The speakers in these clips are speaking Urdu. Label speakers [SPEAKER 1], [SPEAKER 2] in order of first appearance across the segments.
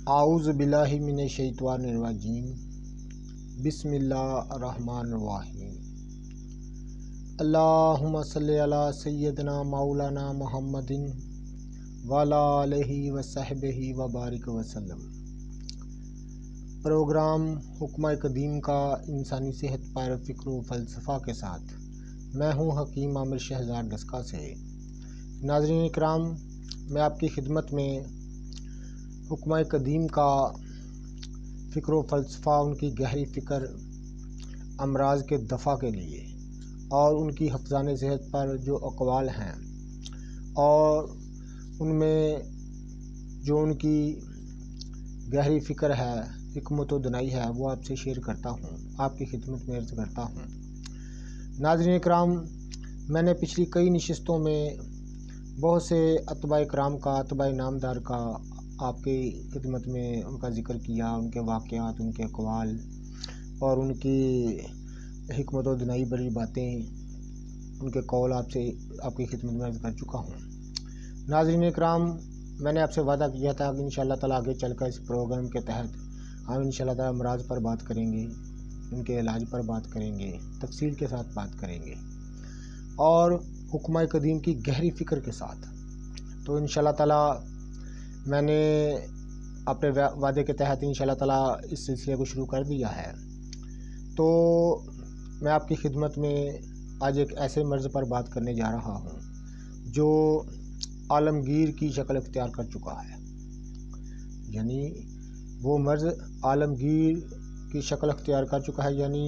[SPEAKER 1] اعوذ باللہ من الشیطان الرجیم بسم اللہ الرحمن الرحیم اللہم صلی علی سیدنا مولانا محمد وعلی آلہ وصحبہ وبارک وسلم۔ پروگرام حکمہ قدیم کا انسانی صحت پر فکر و فلسفہ کے ساتھ میں ہوں حکیم عامر شہزاد ڈسکا سے۔ ناظرین اکرام، میں آپ کی خدمت میں حکمہ قدیم کا فکر و فلسفہ، ان کی گہری فکر امراض کے دفع کے لیے اور ان کی حفظان صحت پر جو اقوال ہیں اور ان میں جو ان کی گہری فکر ہے، حکمت و دانائی ہے، وہ آپ سے شیئر کرتا ہوں، آپ کی خدمت میں عرض کرتا ہوں۔ ناظرین اکرام، میں نے پچھلی کئی نشستوں میں بہت سے اتباع اکرام کا، اتباع نامدار کا آپ کی خدمت میں ان کا ذکر کیا، ان کے واقعات، ان کے اقوال اور ان کی حکمت و دانائی بڑی باتیں، ان کے قول آپ کی خدمت میں عرض کر چکا ہوں۔ ناظرین اکرام، میں نے آپ سے وعدہ کیا تھا کہ انشاءاللہ تعالیٰ آگے چل کر اس پروگرام کے تحت ہم انشاءاللہ تعالیٰ امراض پر بات کریں گے، ان کے علاج پر بات کریں گے، تفصیل کے ساتھ بات کریں گے اور حکمہ قدیم کی گہری فکر کے ساتھ۔ تو انشاءاللہ تعالیٰ میں نے اپنے وعدے کے تحت انشاءاللہ تعالیٰ اس سلسلے کو شروع کر دیا ہے۔ تو میں آپ کی خدمت میں آج ایک ایسے مرض پر بات کرنے جا رہا ہوں جو عالمگیر کی شکل اختیار کر چکا ہے، یعنی وہ مرض عالمگیر کی شکل اختیار کر چکا ہے، یعنی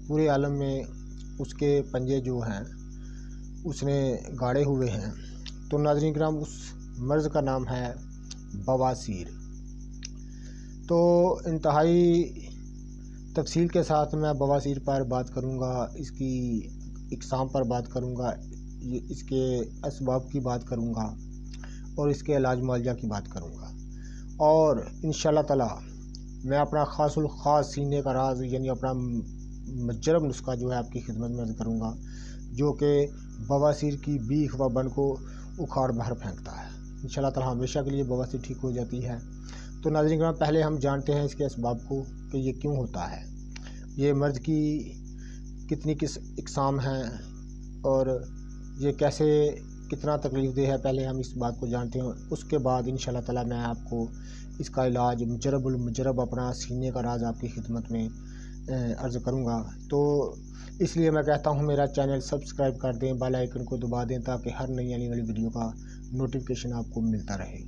[SPEAKER 1] پورے عالم میں اس کے پنجے جو ہیں اس نے گاڑے ہوئے ہیں۔ تو ناظرین کرام، اس مرض کا نام ہے بواسیر۔ تو انتہائی تفصیل کے ساتھ میں بواسیر پر بات کروں گا، اس کی اقسام پر بات کروں گا، اس کے اسباب کی بات کروں گا اور اس کے علاج معالجہ کی بات کروں گا، اور انشاءاللہ تعالیٰ میں اپنا خاص الخاص سینے کا راز، یعنی اپنا مجرب نسخہ جو ہے آپ کی خدمت میں عرض کروں گا، جو کہ بواسیر کی بیخ و بن کو اکھاڑ باہر پھینکتا ہے۔ انشاءاللہ تعالیٰ ہمیشہ کے لیے بواسیر ٹھیک ہو جاتی ہے۔ تو ناظرین کرام، پہلے ہم جانتے ہیں اس کے اسباب کو کہ یہ کیوں ہوتا ہے، یہ مرض کی کتنی اقسام ہیں اور یہ کیسے کتنا تکلیف دہ ہے، پہلے ہم اس بات کو جانتے ہیں۔ اس کے بعد انشاءاللہ تعالیٰ میں آپ کو اس کا علاج مجرب المجرب اپنا سینے کا راز آپ کی خدمت میں عرض کروں گا۔ تو اس لیے میں کہتا ہوں میرا چینل سبسکرائب کر دیں، بیل آئیکن کو دبا دیں تاکہ ہر نئی آنے والی ویڈیو کا نوٹیفیکیشن آپ کو ملتا رہے۔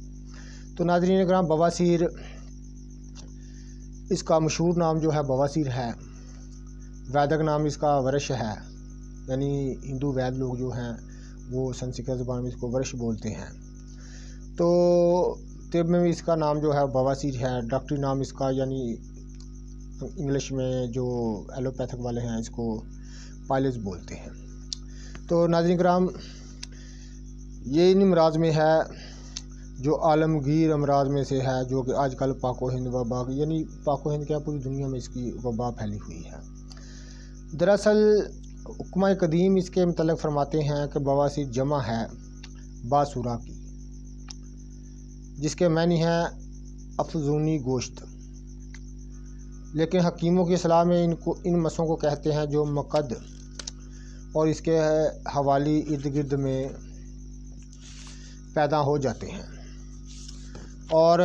[SPEAKER 1] تو ناظرین اکرام، بواسیر، اس کا مشہور نام جو ہے بواسیر ہے، ویدک نام اس کا ورش ہے، یعنی ہندو وید لوگ جو ہیں وہ سنسکرت زبان میں اس کو ورش بولتے ہیں۔ تو طب میں بھی اس کا نام جو ہے بواسیر ہے، ڈاکٹری نام اس کا، یعنی انگلش میں جو ایلوپیتھک والے ہیں اس کو پائلز بولتے ہیں۔ تو ناظرین کرام، یہ ان امراض میں ہے جو عالمگیر امراض میں سے ہے، جو کہ آج کل پاک و ہند وبا، یعنی پاک و ہند کیا پوری دنیا میں اس کی وبا پھیلی ہوئی ہے۔ دراصل حکمہ قدیم اس کے متعلق فرماتے ہیں کہ بواسیر جمع ہے باسورا کی، جس کے معنی ہے افزونی گوشت، لیکن حکیموں کی اصطلاح میں ان مسوں کو کہتے ہیں جو مقد اور اس کے حوالی ارد گرد میں پیدا ہو جاتے ہیں۔ اور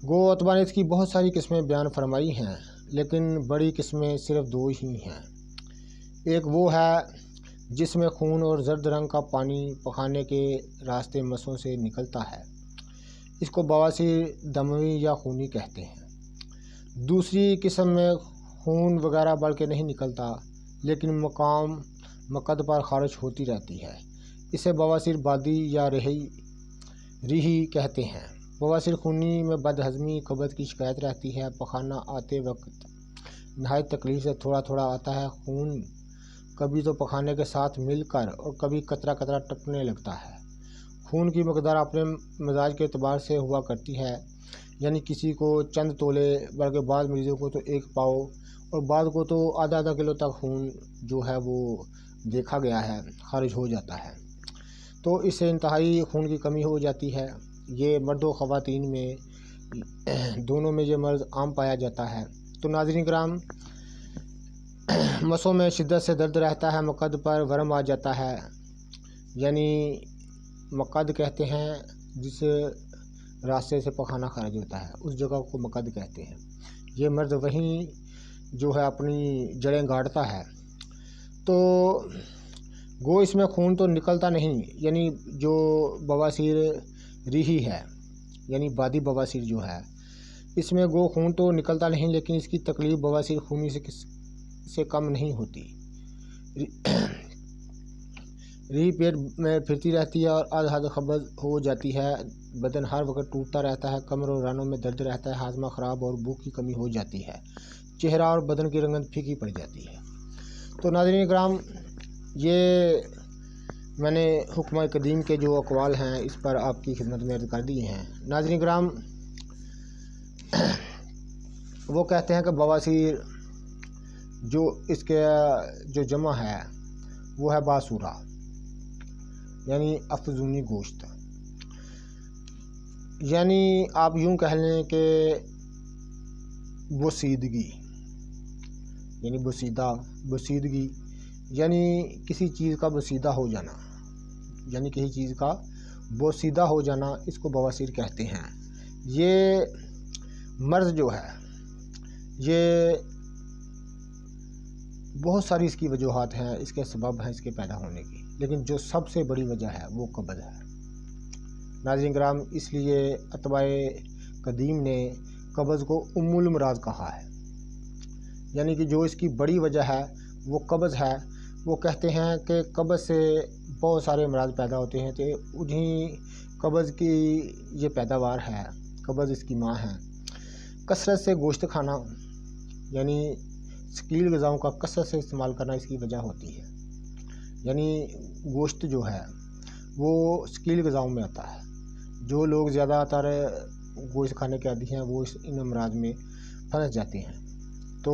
[SPEAKER 1] گو اتباع نے اس کی بہت ساری قسمیں بیان فرمائی ہیں، لیکن بڑی قسمیں صرف دو ہی ہیں۔ ایک وہ ہے جس میں خون اور زرد رنگ کا پانی پخانے کے راستے مسوں سے نکلتا ہے، اس کو بواسیر دموی یا خونی کہتے ہیں۔ دوسری قسم میں خون وغیرہ بڑھ کے نہیں نکلتا، لیکن مقام مقد پر خارج ہوتی رہتی ہے، اسے بواسیر بادی یا ریحی کہتے ہیں۔ بواسیر خونی میں بد ہضمی قبض کی شکایت رہتی ہے، پخانہ آتے وقت نہایت تکلیف سے تھوڑا تھوڑا آتا ہے، خون کبھی تو پخانے کے ساتھ مل کر اور کبھی قطرہ قطرہ ٹپکنے لگتا ہے۔ خون کی مقدار اپنے مزاج کے اعتبار سے ہوا کرتی ہے، یعنی کسی کو چند تولے، بلکہ بعض مریضوں کو تو 1 پاؤ اور بعض کو تو آدھا کلو تک خون جو ہے وہ دیکھا گیا ہے خارج ہو جاتا ہے۔ تو اس سے انتہائی خون کی کمی ہو جاتی ہے یہ مرد و خواتین میں دونوں میں یہ مرض عام پایا جاتا ہے۔ تو ناظرین کرام، مسوں میں شدت سے درد رہتا ہے، مقد پر ورم آ جاتا ہے، یعنی مقد کہتے ہیں جس راستے سے پخانہ خارج ہوتا ہے، اس جگہ کو مقد کہتے ہیں۔ یہ مرض وہیں جو ہے اپنی جڑیں گاڑتا ہے، تو گو اس میں خون تو نکلتا نہیں، یعنی جو بواسیر ریحی ہے، یعنی بادی بواسیر جو ہے، اس میں گو خون تو نکلتا نہیں، لیکن اس کی تکلیف بواسیر خونی سے کم نہیں ہوتی۔ ریح پیٹ میں پھرتی رہتی ہے اور آدھ حد قبض ہو جاتی ہے، بدن ہر وقت ٹوٹتا رہتا ہے، کمر اور رانوں میں درد رہتا ہے، ہاضمہ خراب اور بھوک کی کمی ہو جاتی ہے، چہرہ اور بدن کی رنگت پھیکی پڑ جاتی ہے۔ تو ناظرین کرام، یہ میں نے حکمہ قدیم کے جو اقوال ہیں اس پر آپ کی خدمت میں عرض کر دیے ہیں۔ ناظرین کرام، وہ کہتے ہیں کہ بواسیر جو اس کے جو جمع ہے وہ ہے باسورہ، یعنی افزونی گوشت، یعنی آپ یوں کہہ لیں کہ بوسیدگی، یعنی بوسیدگی یعنی کسی چیز کا بوسیدہ ہو جانا، یعنی کسی چیز کا بوسیدہ ہو جانا، اس کو بواسیر کہتے ہیں۔ یہ مرض جو ہے یہ بہت ساری اس کی وجوہات ہیں، اس کے سبب ہیں اس کے پیدا ہونے کی، لیکن جو سب سے بڑی وجہ ہے وہ قبض ہے۔ ناظرین کرام، اس لیے اتباع قدیم نے قبض کو ام الامراض کہا ہے، یعنی کہ جو اس کی بڑی وجہ ہے وہ قبض ہے۔ وہ کہتے ہیں کہ قبض سے بہت سارے امراض پیدا ہوتے ہیں، تو انہیں قبض کی یہ پیداوار ہے، قبض اس کی ماں ہے۔ کثرت سے گوشت کھانا، یعنی ثقیل غذاؤں کا کثرت سے استعمال کرنا اس کی وجہ ہوتی ہے، یعنی گوشت جو ہے وہ ثقیل غذاؤں میں آتا ہے۔ جو لوگ زیادہ تر گوشت کھانے کے عادی ہیں وہ ان امراض میں پھنس جاتے ہیں۔ تو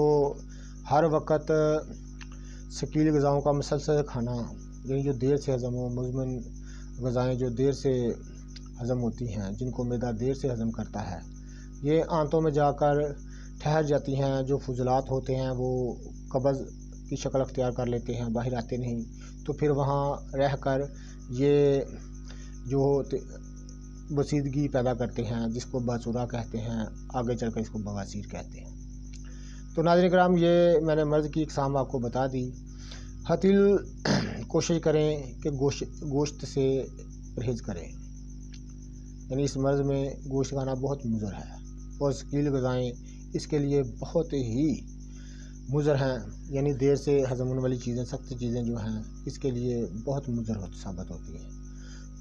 [SPEAKER 1] ہر وقت ثقیل غذاؤں کا مسلسل کھانا، یعنی جو دیر سے ہضم ہو، مزمن غذائیں جو دیر سے ہضم ہوتی ہیں، جن کو معدہ دیر سے ہضم کرتا ہے، یہ آنتوں میں جا کر ٹھہر جاتی ہیں۔ جو فضلات ہوتے ہیں وہ قبض کی شکل اختیار کر لیتے ہیں، باہر آتے نہیں، تو پھر وہاں رہ کر یہ جو بوسیدگی پیدا کرتے ہیں، جس کو باسورہ کہتے ہیں، آگے چل کر اس کو بواسیر کہتے ہیں۔ تو ناظرین کرام، یہ میں نے مرض کی اقسام آپ کو بتا دی۔ حتیل کوشش کریں کہ گوشت سے پرہیز کریں، یعنی اس مرض میں گوشت کھانا بہت مضر ہے، اور ثقیل غذائیں اس کے لیے بہت ہی مضر ہیں، یعنی دیر سے ہضم ہونے والی چیزیں، سخت چیزیں جو ہیں اس کے لیے بہت مضر ثابت ہوتی ہیں۔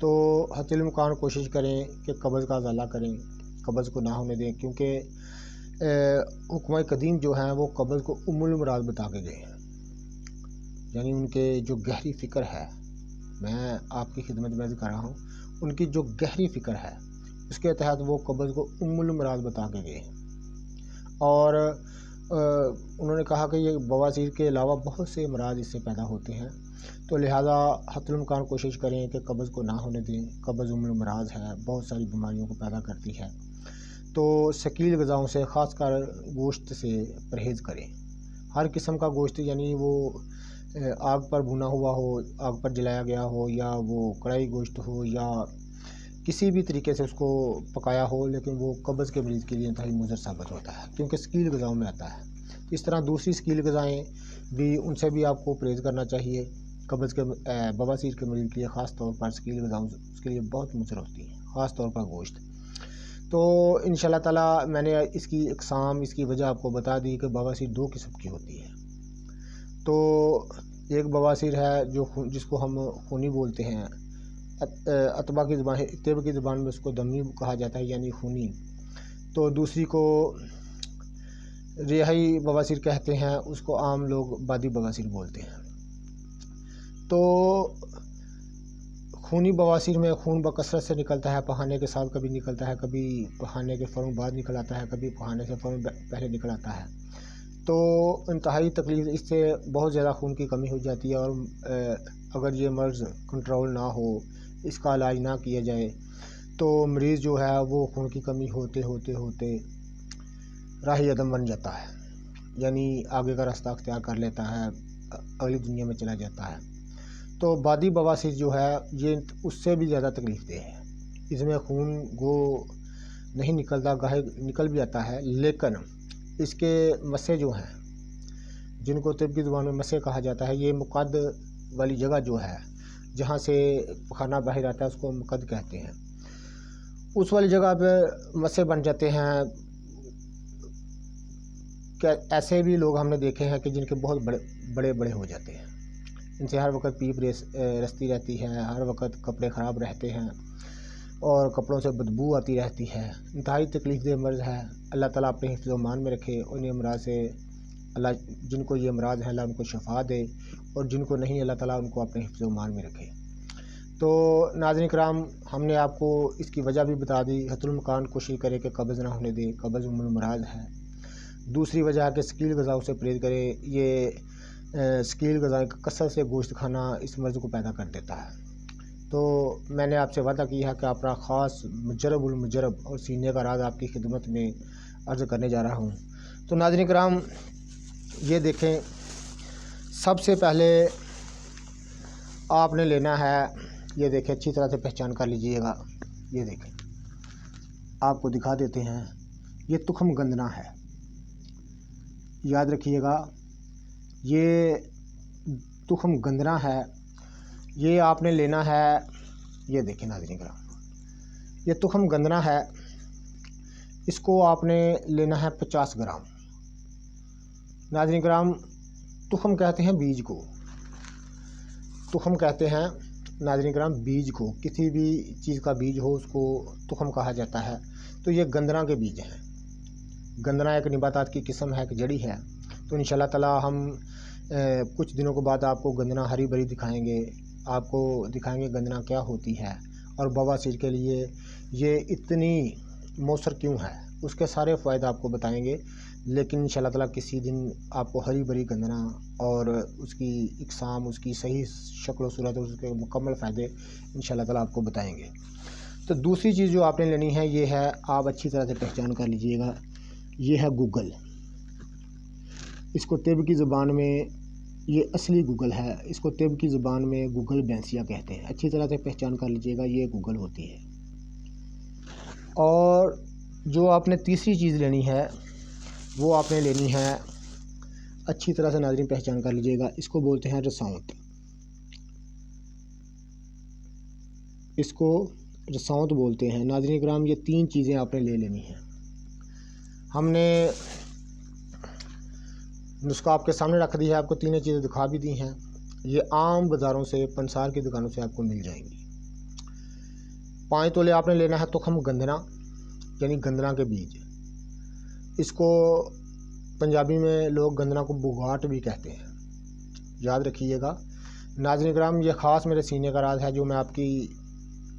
[SPEAKER 1] تو حتی الامکان کوشش کریں کہ قبض کا ازالہ کریں، قبض کو نہ ہونے دیں، کیونکہ حکمہ قدیم جو ہیں وہ قبض کو ام الامراض بتا کے گئے ہیں، یعنی ان کے جو گہری فکر ہے، میں آپ کی خدمت میں عرض کر رہا ہوں، ان کی جو گہری فکر ہے اس کے تحت وہ قبض کو ام الامراض بتا کے گئے ہیں۔ اور انہوں نے کہا کہ یہ بواسیر کے علاوہ بہت سے امراض اس سے پیدا ہوتے ہیں، تو لہٰذا حتی الامکان کوشش کریں کہ قبض کو نہ ہونے دیں۔ قبض ام الامراض ہے، بہت ساری بیماریوں کو پیدا کرتی ہے، تو ثقیل غذاؤں سے، خاص کر گوشت سے پرہیز کریں۔ ہر قسم کا گوشت، یعنی وہ آگ پر بھونا ہوا ہو، آگ پر جلایا گیا ہو، یا وہ کڑھائی گوشت ہو، یا کسی بھی طریقے سے اس کو پکایا ہو، لیکن وہ قبض کے مریض کے لیے انتہائی مضر ثابت ہوتا ہے، کیونکہ ثقیل غذاؤں میں آتا ہے۔ اس طرح دوسری ثقیل غذائیں بھی، ان سے بھی آپ کو پرہیز کرنا چاہیے۔ قبض کے بواسیر کے مریض کے لیے خاص طور پر ثقیل غذاؤں اس کے لیے بہت مضر ہوتی ہیں، خاص طور پر گوشت۔ تو انشاءاللہ تعالیٰ میں نے اس کی اقسام، اس کی وجہ آپ کو بتا دی کہ بواسیر دو قسم کی ہوتی ہے۔ تو ایک بواسیر ہے جس کو ہم خونی بولتے ہیں، اتباع کی زبان، طب کی زبان میں اس کو دمی کہا جاتا ہے، یعنی خونی۔ تو دوسری کو ریحی بواسیر کہتے ہیں، اس کو عام لوگ بادی بواسیر بولتے ہیں۔ تو خونی بواسیر میں خون بکثرت سے نکلتا ہے، پخانے کے ساتھ کبھی نکلتا ہے، کبھی پخانے کے فوراً بعد نکل آتا ہے، کبھی پخانے سے فوراً پہلے نکل آتا ہے۔ تو انتہائی تکلیف، اس سے بہت زیادہ خون کی کمی ہو جاتی ہے، اور اگر یہ مرض کنٹرول نہ ہو، اس کا علاج نہ کیا جائے، تو مریض جو ہے وہ خون کی کمی ہوتے ہوتے ہوتے راہ عدم بن جاتا ہے، یعنی آگے کا راستہ اختیار کر لیتا ہے، اگلی دنیا میں چلا جاتا ہے۔ تو بادی بواسیر جو ہے یہ اس سے بھی زیادہ تکلیف دہ ہے۔ اس میں خون گو نہیں نکلتا، گاہے نکل بھی آتا ہے، لیکن اس کے مسے جو ہیں، جن کو طب کی زبان میں مسے کہا جاتا ہے، یہ مقد والی جگہ جو ہے جہاں سے پخانہ باہر آتا ہے اس کو مقد کہتے ہیں، اس والی جگہ پہ مسے بن جاتے ہیں۔ کہ ایسے بھی لوگ ہم نے دیکھے ہیں کہ جن کے بہت بڑے بڑے ہو جاتے ہیں، ان سے ہر وقت پیپ رستی رہتی ہے، ہر وقت کپڑے خراب رہتے ہیں اور کپڑوں سے بدبو آتی رہتی ہے، انتہائی تکلیف دہ مرض ہے۔ اللہ تعالیٰ اپنے حفظ و امان میں رکھے، انہیں امراض سے اللہ، جن کو یہ امراض ہیں اللہ ان کو شفا دے، اور جن کو نہیں اللہ تعالیٰ ان کو اپنے حفظ و امان میں رکھے۔ تو ناظرین کرام، ہم نے آپ کو اس کی وجہ بھی بتا دی۔ حتی المکان کوشش کرے کہ قبض نہ ہونے دے، قبض ام المراض ہے۔ دوسری وجہ ہے کہ ثقیل غذاؤں سے پرہیز کرے، یہ ثقیل غذائیں کثرت سے گوشت کھانا اس مرض کو پیدا کر دیتا ہے۔ تو میں نے آپ سے وعدہ کیا ہے کہ اپنا خاص مجرب المجرب اور سینے کا راز آپ کی خدمت میں عرض کرنے جا رہا ہوں۔ تو ناظرین کرام، یہ دیکھیں، سب سے پہلے آپ نے لینا ہے، یہ دیکھیں اچھی طرح سے پہچان کر لیجئے گا، یہ دیکھیں آپ کو دکھا دیتے ہیں، یہ تخم گندنا ہے، یاد رکھیے گا، یہ تخم گندنا ہے، یہ آپ نے لینا ہے، یہ دیکھیں ناظرین کرام، یہ تخم گندنا ہے، اس کو آپ نے لینا ہے 50 گرام۔ ناظرین کرام، تخم کہتے ہیں بیج کو، تخم کہتے ہیں ناظرین کرام بیج کو، کسی بھی چیز کا بیج ہو اس کو تخم کہا جاتا ہے۔ تو یہ گندنا کے بیج ہیں۔ گندنا ایک نباتات کی قسم ہے، ایک جڑی ہے۔ تو انشاءاللہ تعالی ہم کچھ دنوں کے بعد آپ کو گندنا ہری بھری دکھائیں گے، آپ کو دکھائیں گے گندنا کیا ہوتی ہے اور بواسیر کے لیے یہ اتنی مؤثر کیوں ہے، اس کے سارے فوائد آپ کو بتائیں گے۔ لیکن انشاءاللہ تعالی کسی دن آپ کو ہری بھری گندنا اور اس کی اقسام، اس کی صحیح شکل و صورت اور اس کے مکمل فائدے انشاءاللہ تعالی آپ کو بتائیں گے۔ تو دوسری چیز جو آپ نے لینی ہے یہ ہے، آپ اچھی طرح سے پہچان کر لیجئے گا، یہ ہے گوگل۔ اس کو طب کی زبان میں، یہ اصلی گوگل ہے، اس کو طب کی زبان میں گوگل بینسیا کہتے ہیں۔ اچھی طرح سے پہچان کر لیجئے گا، یہ گوگل ہوتی ہے۔ اور جو آپ نے تیسری چیز لینی ہے وہ آپ نے لینی ہے، اچھی طرح سے ناظرین پہچان کر لیجئے گا، اس کو بولتے ہیں رساؤنت۔ اس کو رساؤنت بولتے ہیں۔ ناظرین کرام، یہ 3 چیزیں آپ نے لے لینی ہیں۔ ہم نے نسخہ آپ کے سامنے رکھ دی ہے، آپ کو 3 چیزیں دکھا بھی دی ہیں۔ یہ عام بازاروں سے، پنسار کی دکانوں سے آپ کو مل جائیں گی۔ 5 تولے آپ نے لینا ہے تخم گندنا، یعنی گندنا کے بیج۔ اس کو پنجابی میں لوگ گندنا کو بگاٹ بھی کہتے ہیں، یاد رکھیے گا۔ ناظرین کرام، یہ خاص میرے سینے کا راز ہے جو میں آپ کی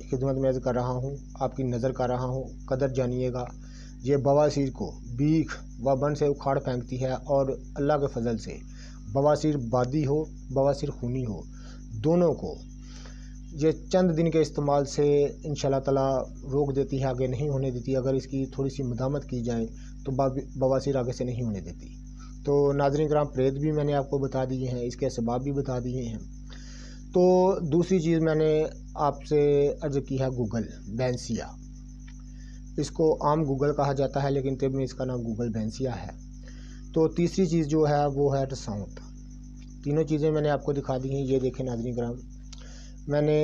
[SPEAKER 1] خدمت میں عرض کر رہا ہوں، آپ کی نظر کر رہا ہوں، قدر جانیے گا۔ یہ بواسیر کو بیخ و بن سے اکھاڑ پھینکتی ہے، اور اللہ کے فضل سے بواسیر بادی ہو، بواسیر خونی ہو، دونوں کو یہ چند دن کے استعمال سے انشاءاللہ تعالی روک دیتی ہے، آگے نہیں ہونے دیتی۔ اگر اس کی تھوڑی سی مداومت کی جائے تو بواسیر آگے سے نہیں ہونے دیتی۔ تو ناظرین کرام، پرہیز بھی میں نے آپ کو بتا دیے ہیں، اس کے اسباب بھی بتا دیے ہیں۔ تو دوسری چیز میں نے آپ سے عرض کی ہے گوگل بینسیا۔ اس کو عام گوگل کہا جاتا ہے، لیکن طب میں اس کا نام گوگل بینسیا ہے۔ تو تیسری چیز جو ہے وہ ہے رساؤنت۔ تینوں چیزیں میں نے آپ کو دکھا دی ہیں، یہ دیکھیں ناظرین کرام، میں نے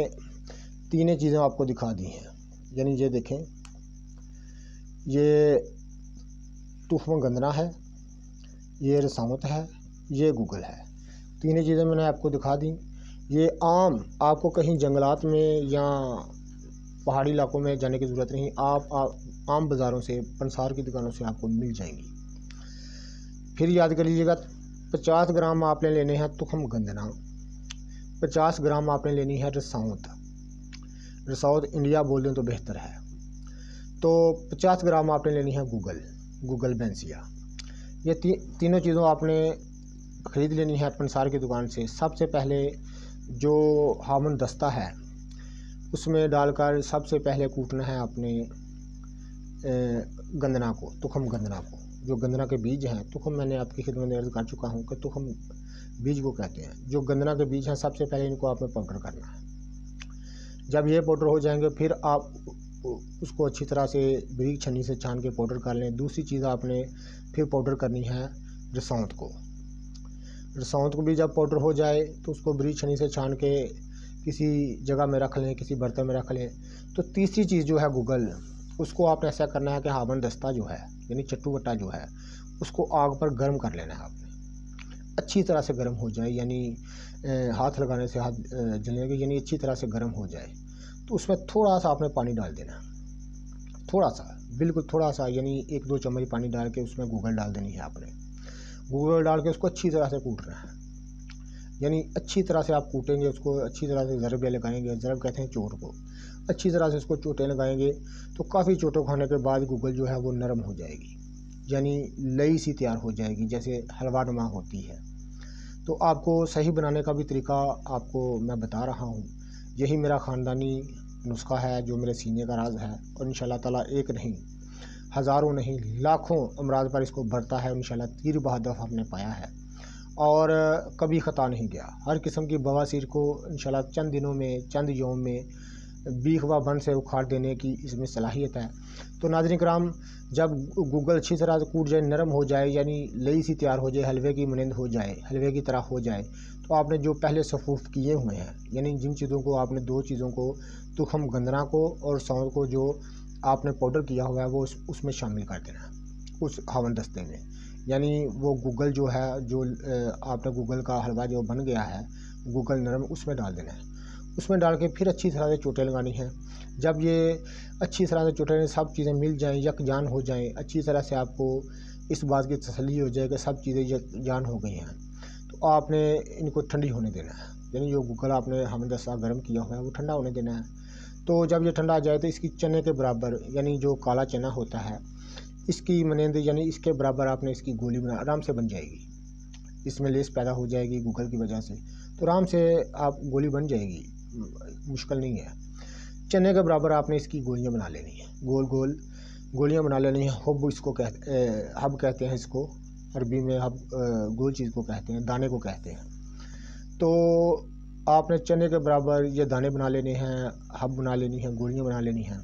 [SPEAKER 1] 3 چیزیں آپ کو دکھا دی ہیں، یعنی یہ دیکھیں، یہ تخم گندنا ہے، یہ رساؤنت ہے، یہ گوگل ہے۔ 3 چیزیں میں نے آپ کو دکھا دیں۔ یہ عام، آپ کو کہیں جنگلات میں یا پہاڑی علاقوں میں جانے کی ضرورت نہیں، آپ عام بازاروں سے، پنسار کی دکانوں سے آپ کو مل جائیں گی۔ پھر یاد کر لیجیے گا، 50 گرام آپ نے لینے ہیں تخم گندنا، 50 گرام آپ نے لینی ہے رساؤنت۔ رساؤنت انڈیا بول دیں تو بہتر ہے۔ تو 50 گرام آپ نے لینی ہے گوگل بینسیا۔ یہ تینوں چیزوں آپ نے خرید لینی ہے پنسار کی دکان سے۔ سب سے پہلے جو ہامن دستہ ہے اس میں ڈال کر سب سے پہلے کوٹنا ہے اپنے گندنا کو، تخم گندنا کو، جو گندنا کے بیج ہیں۔ تخم میں نے آپ کی خدمت میں عرض کر چکا ہوں کہ تخم بیج کو کہتے ہیں۔ جو گندنا کے بیج ہیں سب سے پہلے ان کو آپ نے پاؤڈر کرنا ہے۔ جب یہ پاؤڈر ہو جائیں گے پھر آپ اس کو اچھی طرح سے بریک چھنی سے چھان کے پاؤڈر کر لیں۔ دوسری چیز آپ نے پھر پاؤڈر کرنی ہے رسوند کو۔ رسوند کو بھی جب پاؤڈر ہو جائے تو اس کو بریک چھنی سے چھان کے کسی جگہ میں رکھ لیں، کسی برتن میں رکھ لیں۔ تو تیسری چیز جو ہے گوگل، اس کو آپ نے ایسا کرنا ہے کہ ہاون دستہ جو ہے یعنی چٹو وٹا جو ہے اس کو آگ پر گرم کر لینا ہے آپ نے، اچھی طرح سے گرم ہو جائے، یعنی ہاتھ لگانے سے ہاتھ جلنے کے، یعنی اچھی طرح سے گرم ہو جائے تو اس میں تھوڑا سا آپ نے پانی ڈال دینا، تھوڑا سا، بالکل تھوڑا سا، یعنی 1-2 چمچ پانی ڈال کے اس میں گوگل ڈال دینی ہے آپ نے۔ گوگل ڈال کے اس کو اچھی طرح سے کوٹنا ہے، یعنی اچھی طرح سے آپ کوٹیں گے اس کو، اچھی طرح سے ضربے لگائیں گے، ضرب کہتے ہیں چوٹ کو، اچھی طرح سے اس کو چوٹیں لگائیں گے تو کافی چوٹوں کھانے کے بعد گوگل جو ہے وہ نرم ہو جائے گی، یعنی لئی سی تیار ہو جائے گی جیسے حلوہ نما ہوتی ہے۔ تو آپ کو صحیح بنانے کا بھی طریقہ آپ کو میں بتا رہا ہوں، یہی میرا خاندانی نسخہ ہے جو میرے سینے کا راز ہے، اور انشاءاللہ تعالیٰ ایک نہیں، ہزاروں نہیں، لاکھوں امراض پر اس کو بھرتا ہے، انشاءاللہ تیر بہت دفعہ ہم نے پایا ہے اور کبھی خطا نہیں گیا۔ ہر قسم کی بواسیر کو انشاءاللہ چند دنوں میں، چند یوم میں بیخ و بن سے اکھاڑ دینے کی اس میں صلاحیت ہے۔ تو ناظرین کرام، جب گوگل اچھی طرح سے کوٹ جائے، نرم ہو جائے، یعنی لئی سی تیار ہو جائے، حلوے کی مانند ہو جائے، حلوے کی طرح ہو جائے، تو آپ نے جو پہلے صفوف کیے ہوئے ہیں، یعنی جن چیزوں کو آپ نے 2 چیزوں کو، تخم گندنا کو اور سونف کو جو آپ نے پاؤڈر کیا ہوا ہے وہ اس میں شامل کر دینا ہے، اس ہاون دستے میں، یعنی وہ گوگل جو ہے، جو آپ نے گوگل کا حلوہ جو بن گیا ہے گوگل نرم، اس میں ڈال دینا ہے۔ اس میں ڈال کے پھر اچھی طرح سے چوٹیں لگانی ہیں۔ جب یہ اچھی طرح سے چوٹیں سب چیزیں مل جائیں، یکجان ہو جائیں، اچھی طرح سے آپ کو اس بات کی تسلی ہو جائے کہ سب چیزیں یکجان ہو گئی ہیں، تو آپ نے ان کو ٹھنڈی ہونے دینا ہے، یعنی جو گوگل آپ نے ہاون دستہ گرم کیا ہوا ہے وہ ٹھنڈا ہونے دینا ہے۔ تو جب یہ ٹھنڈا آ جائے تو اس کی چنے کے برابر، یعنی جو کالا چنا ہوتا ہے اس کی مانند، یعنی اس کے برابر آپ نے اس کی گولی بنا، آرام سے بن جائے گی، اس میں لیس پیدا ہو جائے گی گوگل کی وجہ سے، تو آرام سے آپ گولی بن جائے گی، مشکل نہیں ہے۔ چنے کے برابر آپ نے اس کی گولیاں بنا لینی ہیں، گول گول گولیاں بنا لینی ہیں۔ حب اس کو حب کہتے ہیں، اس کو عربی میں حب گول چیز کو کہتے ہیں، دانے کو کہتے ہیں۔ تو آپ نے چنے کے برابر یہ دانے بنا لینے ہیں، حب بنا لینی ہیں، گولیاں بنا لینی ہیں،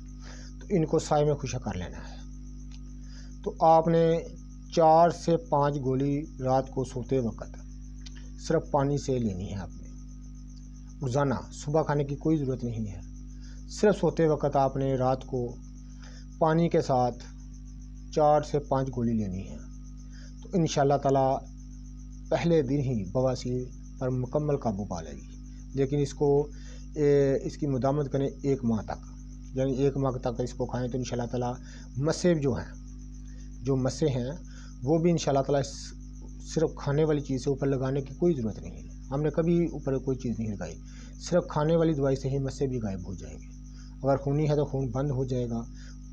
[SPEAKER 1] تو ان کو سائے میں خشک کر لینا ہے۔ تو آپ نے 4 سے 5 گولی رات کو سوتے وقت صرف پانی سے لینی ہے آپ نے، روزانہ، صبح کھانے کی کوئی ضرورت نہیں ہے، صرف سوتے وقت آپ نے رات کو پانی کے ساتھ 4 سے 5 گولی لینی ہے، تو انشاءاللہ تعالیٰ پہلے دن ہی بواسیر پر مکمل قابو پا لے گی۔ لیکن اس کو اس کی مداومت کریں 1 ماہ تک، یعنی 1 ماہ تک اس کو کھائیں تو انشاءاللہ تعالیٰ مسے جو ہیں، جو مسے ہیں وہ بھی انشاءاللہ تعالیٰ صرف کھانے والی چیز سے اوپر لگانے کی کوئی ضرورت نہیں ہے، ہم نے کبھی اوپر کوئی چیز نہیں لگائی، صرف کھانے والی دوائی سے ہی مسے بھی غائب ہو جائیں گے۔ اگر خونی ہے تو خون بند ہو جائے گا،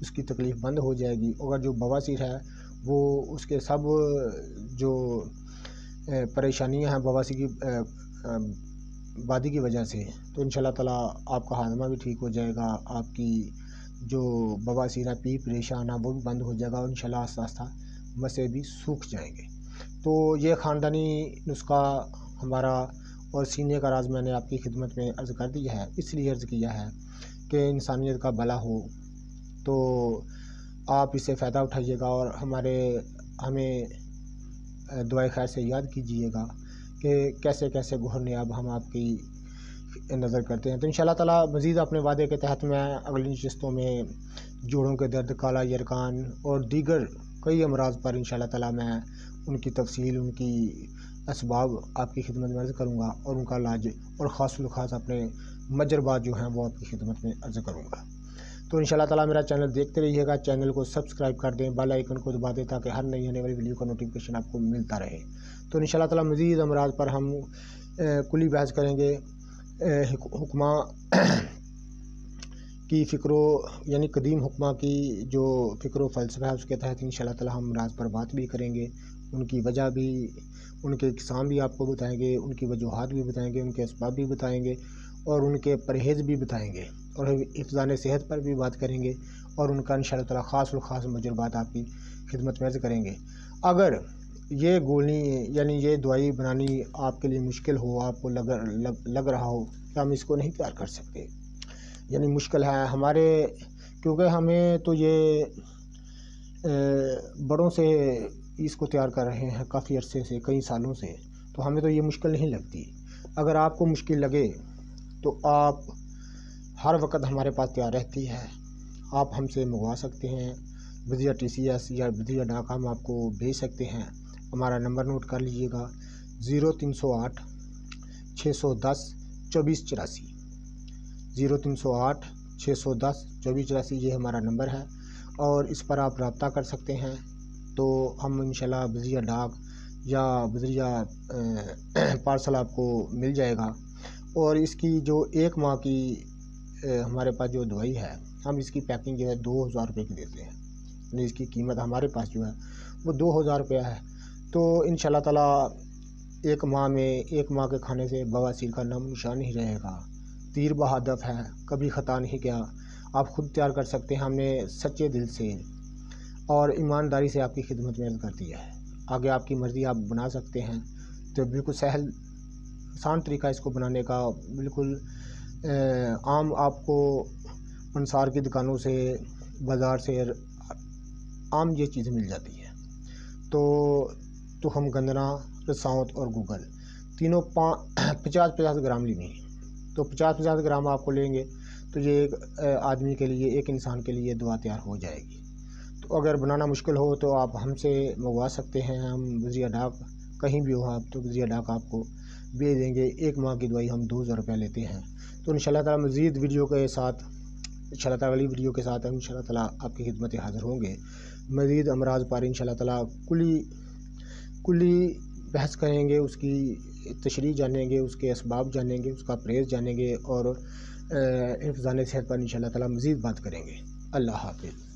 [SPEAKER 1] اس کی تکلیف بند ہو جائے گی، اگر جو بواسیر ہے وہ اس کے سب جو پریشانیاں ہیں بواسیر کی وادی کی وجہ سے، تو انشاءاللہ تعالیٰ آپ کا ہاضمہ بھی ٹھیک ہو جائے گا، آپ کی جو بواسیر ہے پی پریشان ہے وہ بھی بند ہو جائے گا، اور انشاءاللہ آہستہ آہستہ مسے بھی سوکھ جائیں گے۔ تو یہ خاندانی نسخہ ہمارا اور سینے کا راز میں نے آپ کی خدمت میں عرض کر دیا ہے، اس لیے عرض کیا ہے کہ انسانیت کا بھلا ہو، تو آپ اس سے فائدہ اٹھائیے گا اور ہمیں دعائے خیر سے یاد کیجیے گا کہ کیسے کیسے گوہر نیاب ہم آپ کی نظر کرتے ہیں۔ تو انشاءاللہ تعالیٰ مزید اپنے وعدے کے تحت میں اگلی نشستوں میں جوڑوں کے درد، کالا یرقان اور دیگر کئی امراض پر انشاءاللہ تعالیٰ میں ان کی تفصیل، ان کی اسباب آپ کی خدمت میں عرض کروں گا، اور ان کا علاج، اور خاص الخاص اپنے مجربات جو ہیں وہ آپ کی خدمت میں عرض کروں گا۔ تو انشاءاللہ تعالیٰ میرا چینل دیکھتے رہیے گا، چینل کو سبسکرائب کر دیں، بیل آئیکن کو دبا دیں تاکہ ہر نئی آنے والی ویڈیو کا نوٹیفیکیشن آپ کو ملتا رہے۔ تو انشاءاللہ تعالیٰ مزید امراض پر ہم کلی بحث کریں گے، حکماں کی یعنی قدیم حکماں کی جو فکر و فلسفہ ہے اس کے تحت انشاءاللہ تعالیٰ ہم امراض پر بات بھی کریں گے، ان کی وجہ بھی، ان کے اقسام بھی آپ کو بتائیں گے، ان کی وجوہات بھی بتائیں گے، ان کے اسباب بھی بتائیں گے، اور ان کے پرہیز بھی بتائیں گے۔ اور حفظان صحت پر بھی بات کریں گے اور ان کا انشاءاللہ تعالیٰ خاص و خاص تجربات آپ کی خدمت میں عرض کریں گے۔ اگر یہ گولی یعنی یہ دوائی بنانی آپ کے لیے مشکل ہو، آپ کو لگ رہا ہو کہ ہم اس کو نہیں تیار کر سکتے، یعنی مشکل ہے ہمارے، کیونکہ ہمیں تو یہ بڑوں سے اس کو تیار کر رہے ہیں کافی عرصے سے، کئی سالوں سے، تو ہمیں تو یہ مشکل نہیں لگتی۔ اگر آپ کو مشکل لگے تو آپ ہر وقت ہمارے پاس تیار رہتی ہے، آپ ہم سے منگوا سکتے ہیں، بذریعہ TCS یا بذریعہ ڈاک ہم آپ کو بھیج سکتے ہیں۔ ہمارا نمبر نوٹ کر لیجئے گا 0308 610 2484، 0308 610 2484 یہ ہمارا نمبر ہے، اور اس پر آپ رابطہ کر سکتے ہیں۔ تو ہم انشاءاللہ بذریعہ ڈاک یا بذریعہ پارسل آپ کو مل جائے گا، اور اس کی جو 1 ماہ کی ہمارے پاس جو دوائی ہے، ہم اس کی پیکنگ جو ہے 2000 روپے کی دیتے ہیں، یعنی اس کی قیمت ہمارے پاس جو ہے وہ 2000 روپیہ ہے۔ تو انشاءاللہ تعالیٰ 1 ماہ میں 1 ماہ کے کھانے سے بواسیر کا نام نشان نہیں رہے گا، تیر بہدف ہے، کبھی خطا نہیں کیا، آپ خود تیار کر سکتے ہیں۔ ہم نے سچے دل سے اور ایمانداری سے آپ کی خدمت میں عرض کر دیا ہے، آگے آپ کی مرضی، آپ بنا سکتے ہیں۔ تو بالکل سہل آسان طریقہ اس کو بنانے کا، بالکل عام آپ کو انصار کی دکانوں سے، بازار سے عام یہ چیزیں مل جاتی ہیں۔ تو ہم گندنا، رساؤت اور گوگل تینوں 50-50 گرام لینی ہے، تو 50-50 گرام آپ کو لیں گے تو یہ ایک آدمی کے لیے، ایک انسان کے لیے دوا تیار ہو جائے گی۔ تو اگر بنانا مشکل ہو تو آپ ہم سے منگوا سکتے ہیں، ہم بذریعہ ڈاک کہیں بھی ہو آپ تو بذریعہ ڈاک آپ کو بھیج دیں گے۔ 1 ماہ کی دوائی ہم 2000 روپیہ لیتے ہیں۔ تو انشاءاللہ تعالیٰ مزید ویڈیو کے ساتھ، انشاءاللہ تعالیٰ اگلی ویڈیو کے ساتھ ہم انشاءاللہ تعالیٰ آپ کی خدمت حاضر ہوں گے۔ مزید امراض پر انشاءاللہ تعالیٰ کلی بحث کریں گے، اس کی تشریح جانیں گے، اس کے اسباب جانیں گے، اس کا پرہیز جانیں گے، اور حفظان صحت پر انشاءاللہ تعالیٰ مزید بات کریں گے۔ اللہ حافظ۔